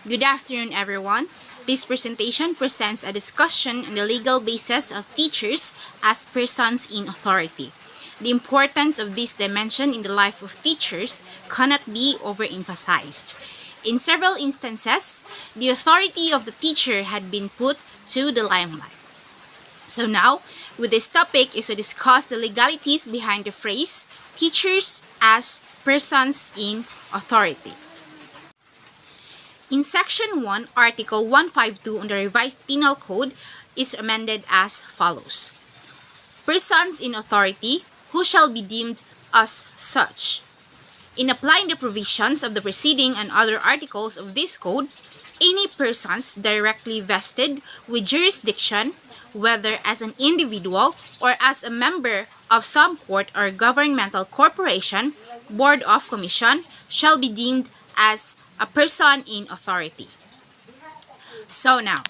Good afternoon, everyone. This presentation presents a discussion on the legal basis of teachers as persons in authority. The importance of this dimension in the life of teachers cannot be overemphasized. In several instances, the authority of the teacher had been put to the limelight. So now, with this topic is to discuss the legalities behind the phrase teachers as persons in authority. In Section 1, Article 152 on the Revised Penal Code is amended as follows. Persons in authority who shall be deemed as such. In applying the provisions of the preceding and other articles of this code, any persons directly vested with jurisdiction, whether as an individual or as a member of some court or governmental corporation, board of commission, shall be deemed as a person in authority. So now,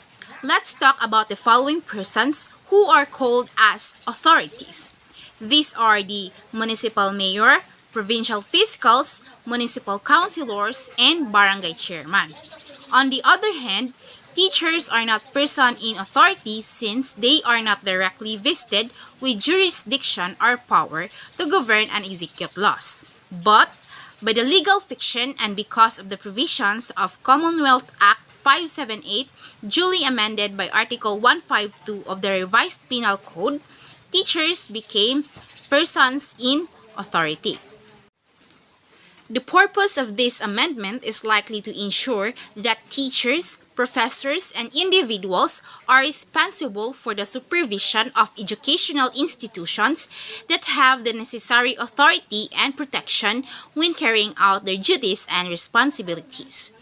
let's talk about the following persons who are called as authorities. These are the municipal mayor, provincial fiscals, municipal councilors, and barangay chairman. On the other hand, teachers are not person in authority since they are not directly vested with jurisdiction or power to govern and execute laws. But by the legal fiction and because of the provisions of Commonwealth Act 578, duly amended by Article 152 of the Revised Penal Code, teachers became persons in authority. The purpose of this amendment is likely to ensure that teachers, professors, and individuals are responsible for the supervision of educational institutions that have the necessary authority and protection when carrying out their duties and responsibilities.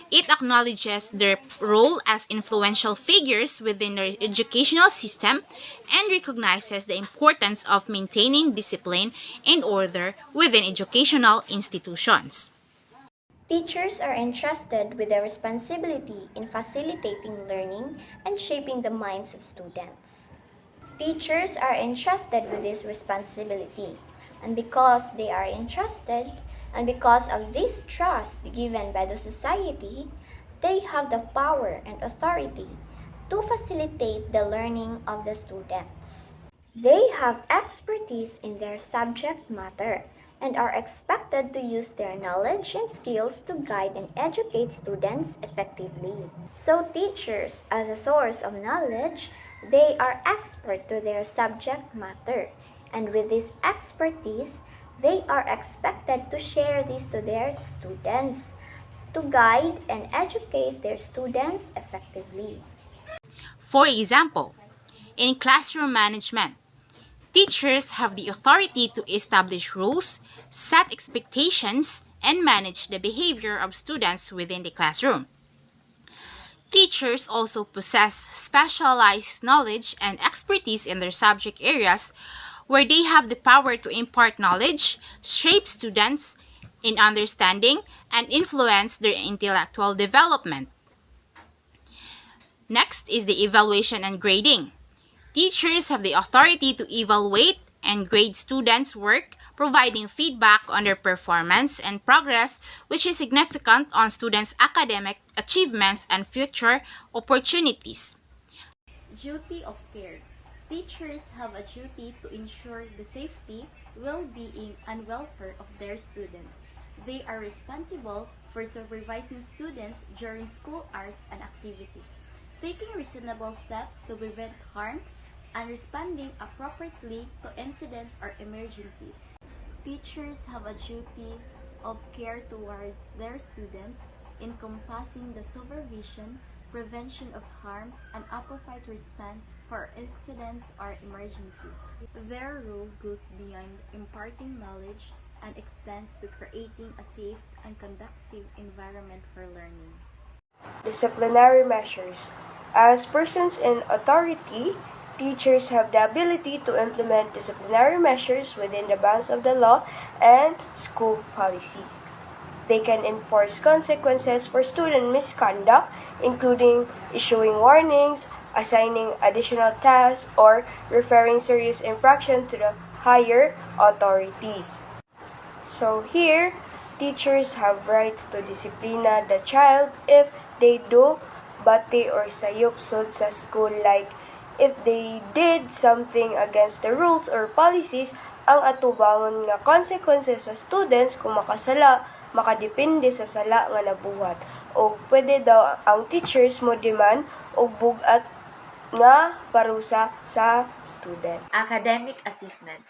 It acknowledges their role as influential figures within the educational system and recognizes the importance of maintaining discipline and order within educational institutions. Teachers are entrusted with the responsibility in facilitating learning and shaping the minds of students. Teachers are entrusted with this responsibility, and because they are entrusted, and because of this trust given by the society, they have the power and authority to facilitate the learning of the students. They have expertise in their subject matter and are expected to use their knowledge and skills to guide and educate students effectively. So teachers, as a source of knowledge, they are expert to their subject matter, and with this expertise, they are expected to share this to their students, to guide and educate their students effectively. For example, in classroom management, teachers have the authority to establish rules, set expectations, and manage the behavior of students within the classroom. Teachers also possess specialized knowledge and expertise in their subject areas where they have the power to impart knowledge, shape students in understanding, and influence their intellectual development. Next is the evaluation and grading. Teachers have the authority to evaluate and grade students' work, providing feedback on their performance and progress, which is significant on students' academic achievements and future opportunities. Duty of care. Teachers have a duty to ensure the safety, well-being, and welfare of their students. They are responsible for supervising students during school hours and activities, taking reasonable steps to prevent harm, and responding appropriately to incidents or emergencies. Teachers have a duty of care towards their students, encompassing the supervision, prevention of harm, and appropriate response for accidents or emergencies. Their role goes beyond imparting knowledge and extends to creating a safe and conducive environment for learning. Disciplinary measures. As persons in authority, teachers have the ability to implement disciplinary measures within the bounds of the law and school policies. They can enforce consequences for student misconduct, including issuing warnings, assigning additional tasks, or referring serious infraction to the higher authorities. So here, teachers have rights to discipline the child if they do bati or sayupsod sa school, like if they did something against the rules or policies, ang atubangon nga consequences sa students kung makasala, makadepende sa sala nga nabuhat. O pwede daw ang teachers mo demand og bugat nga parusa sa student. Academic assessment.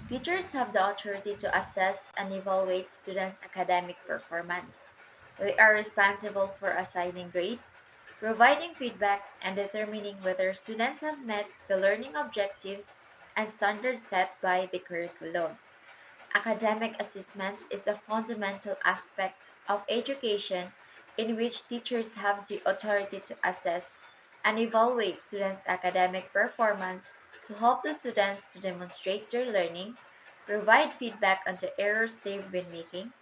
Teachers have the authority to assess and evaluate students' academic performance. They are responsible for assigning grades, providing feedback, and determining whether students have met the learning objectives and standards set by the curriculum. Academic assessment is a fundamental aspect of education in which teachers have the authority to assess and evaluate students' academic performance to help the students to demonstrate their learning, provide feedback on the errors they've been making,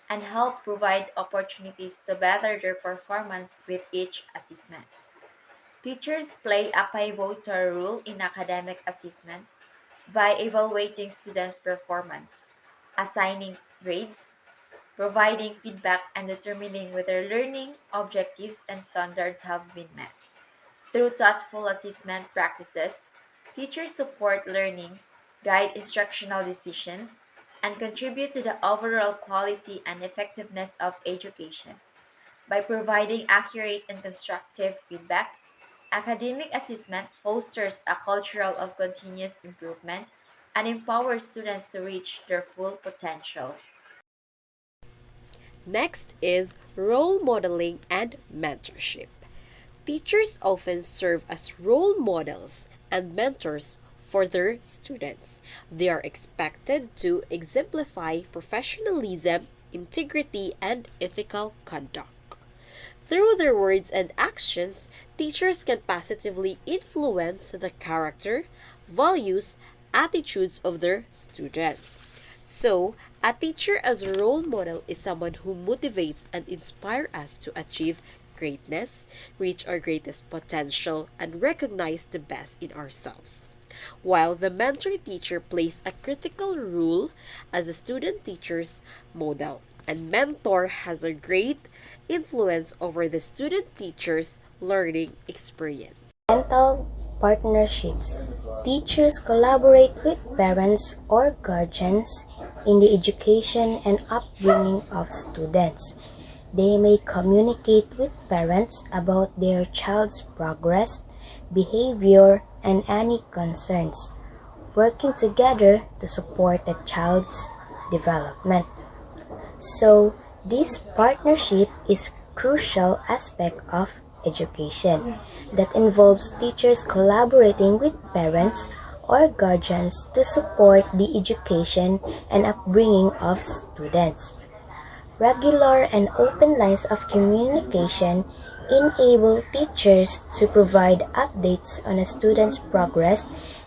and help provide opportunities to better their performance with each assessment. Teachers play a pivotal role in academic assessment by evaluating students' performance, assigning grades, providing feedback, and determining whether learning objectives and standards have been met. Through thoughtful assessment practices, teachers support learning, guide instructional decisions, and contribute to the overall quality and effectiveness of education. By providing accurate and constructive feedback, academic assessment fosters a culture of continuous improvement and empowers students to reach their full potential. Next is role modeling and mentorship. Teachers often serve as role models and mentors for their students. They are expected to exemplify professionalism, integrity, and ethical conduct. Through their words and actions, teachers can positively influence the character, values, attitudes of their students. So, a teacher as a role model is someone who motivates and inspires us to achieve greatness, reach our greatest potential, and recognize the best in ourselves. While the mentor teacher plays a critical role as a student teacher's model, and mentor has a great influence over the student teacher's learning experience. Parental partnerships. Teachers collaborate with parents or guardians in the education and upbringing of students. They may communicate with parents about their child's progress, behavior, and any concerns, working together to support the child's development. So, this partnership is crucial aspect of education that involves teachers collaborating with parents or guardians to support the education and upbringing of students. Regular and open lines of communication enable teachers to provide updates on a student's progress,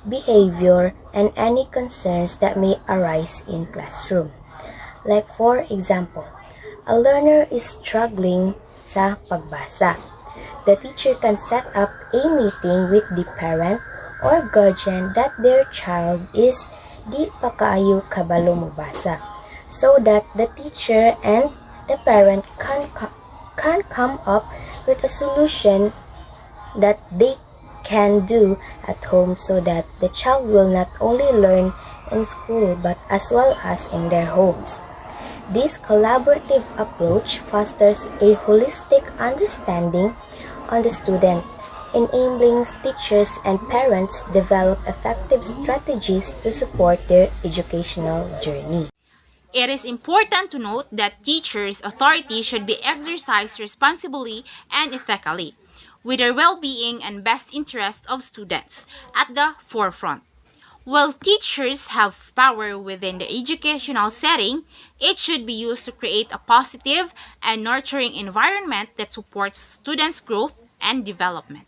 behavior, and any concerns that may arise in classroom. Like for example, a learner is struggling sa pagbasa. The teacher can set up a meeting with the parent or guardian that their child is di pa kaayo kabalo mobasa, so that the teacher and the parent can come up with a solution that they can do at home so that the child will not only learn in school but as well as in their homes. This collaborative approach fosters a holistic understanding on the student, enabling teachers and parents develop effective strategies to support their educational journey. It is important to note that teachers' authority should be exercised responsibly and ethically, with their well-being and best interest of students at the forefront. While teachers have power within the educational setting, it should be used to create a positive and nurturing environment that supports students' growth and development.